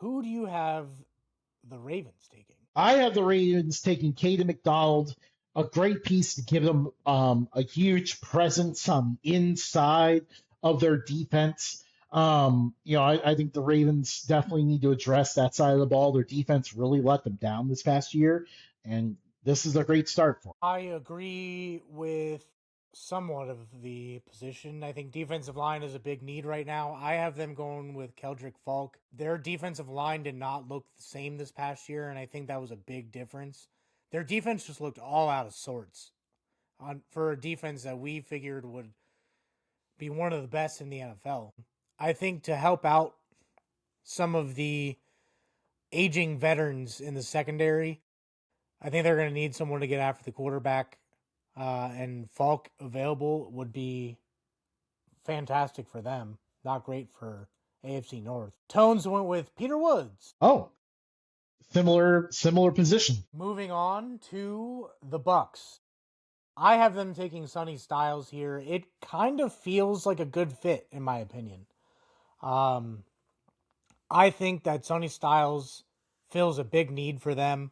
Who do you have the Ravens taking? I have the Ravens taking Caden McDonald, a great piece to give them a huge presence on the inside of their defense. I think the Ravens definitely need to address that side of the ball. Their defense really let them down this past year, and this is a great start for them. I agree with somewhat of the position. I think defensive line is a big need right now. I have them going with Keldrick Falk. Their defensive line did not look the same this past year, and I think that was a big difference. Their defense just looked all out of sorts for a defense that we figured would be one of the best in the NFL. I think to help out some of the aging veterans in the secondary, I think they're going to need someone to get after the quarterback, and Falk available would be fantastic for them. Not great for AFC North. Tones went with Peter Woods. Oh, similar position. Moving on to the Bucks. I have them taking Sonny Styles here. It kind of feels like a good fit, in my opinion. I think that Sonny Styles fills a big need for them.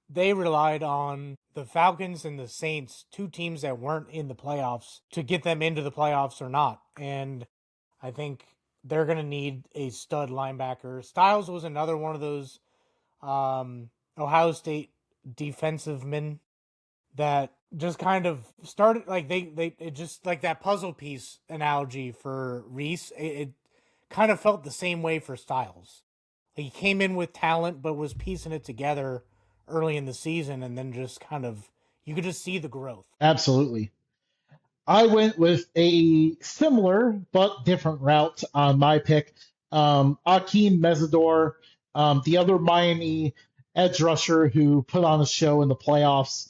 They relied on the Falcons and the Saints, two teams that weren't in the playoffs, to get them into the playoffs or not. And I think they're going to need a stud linebacker. Styles was another one of those Ohio State defensive men that just kind of started like it just like that puzzle piece analogy for Reese. It kind of felt the same way for Styles. Like he came in with talent, but was piecing it together early in the season, and then just kind of you could just see the growth. Absolutely. I went with a similar but different route on my pick. Akeem Mesidor, the other Miami edge rusher who put on a show in the playoffs.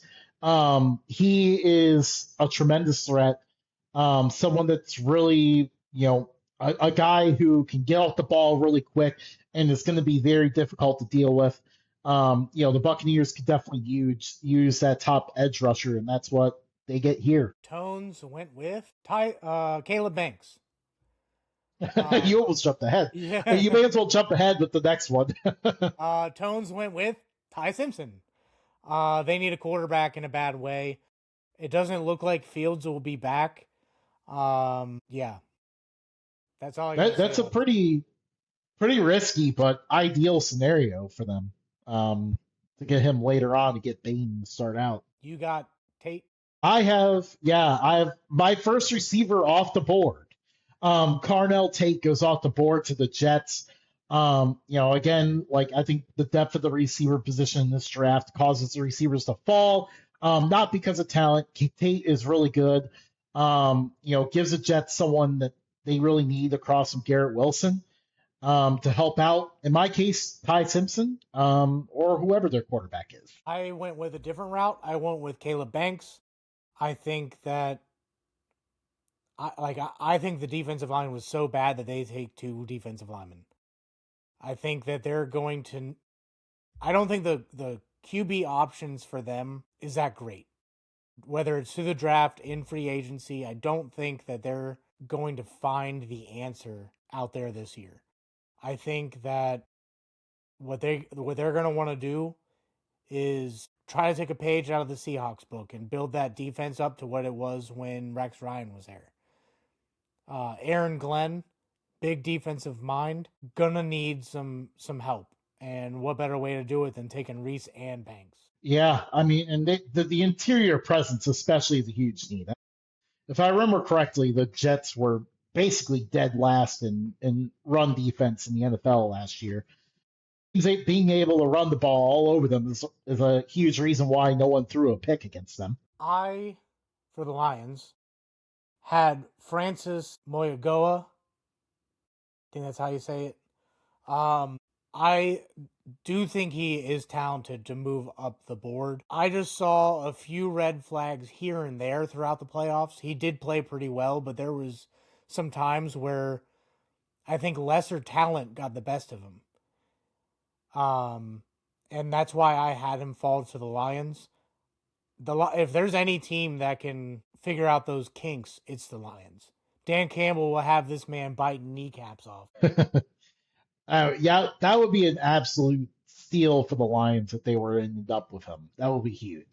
He is a tremendous threat. Someone that's really, a guy who can get off the ball really quick and is going to be very difficult to deal with. The Buccaneers could definitely use that top edge rusher, and that's what they get here. Tones went with Caleb Banks. You almost jumped ahead. Yeah. You may as well jump ahead with the next one. Tones went with Ty Simpson. They need a quarterback in a bad way. It doesn't look like Fields will be back. Yeah, that's all I got. That's a pretty risky but ideal scenario for them. To get him later on to get Bain to start out. You got Tate. I have my first receiver off the board. Carnell Tate goes off the board to the Jets. Again, like I think the depth of the receiver position in this draft causes the receivers to fall. Not because of talent. Tate is really good. Gives the Jets someone that they really need across from Garrett Wilson to help out. In my case, Ty Simpson or whoever their quarterback is. I went with a different route. I went with Caleb Banks. I think that I think the defensive line was so bad that they take two defensive linemen. I think that they're going to. I don't think the QB options for them is that great. Whether it's through the draft, in free agency, I don't think that they're going to find the answer out there this year. I think that what they're going to want to do is try to take a page out of the Seahawks book and build that defense up to what it was when Rex Ryan was there. Aaron Glenn, big defensive mind, gonna need some help. And what better way to do it than taking Reese and Banks? Yeah, I mean, and the interior presence especially is a huge need. If I remember correctly, the Jets were basically dead last in run defense in the NFL last year. Being able to run the ball all over them is a huge reason why no one threw a pick against them. I, for the Lions, had Francis Moyagoa. I think that's how you say it. I do think he is talented to move up the board. I just saw a few red flags here and there throughout the playoffs. He did play pretty well, but there was some times where I think lesser talent got the best of him. And that's why I had him fall to the Lions. If there's any team that can figure out those kinks, it's the Lions. Dan Campbell will have this man biting kneecaps off. Yeah, that would be an absolute steal for the Lions if they were ended up with him. That would be huge.